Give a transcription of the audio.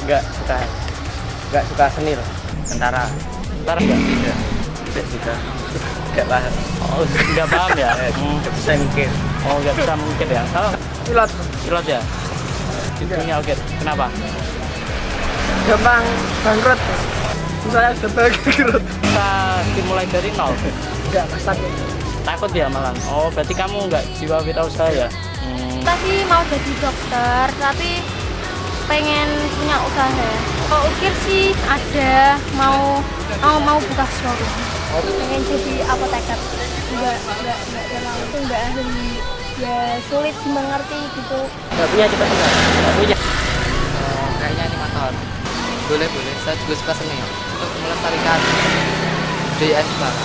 nggak suka seni loh. Tentara. Ntar tidak juga, nggak paham. Oh, nggak paham ya? Nggak bisa mikir. Oh, nggak bisa mungkin ya. Kalau Pilot pilot ya? Itunya oke. Kenapa? gampang bangkrut. Saya gampang bangkrut. Kita dimulai dari nol. Nggak takut. Takut ya malah. Oh, berarti kamu nggak jiwa wirausaha ya? Kita sih mau jadi dokter, tapi pengen punya usaha. Kalau ukir sih ada mau buka showroom. Pengen jadi apoteker. Enggak langsung enggak ahli. Ya sulit dimengerti gitu. Nggak punya cita-cita. Nggak punya. Kayaknya animator. Boleh, saya juga suka seni untuk melestarikan budaya Jepang.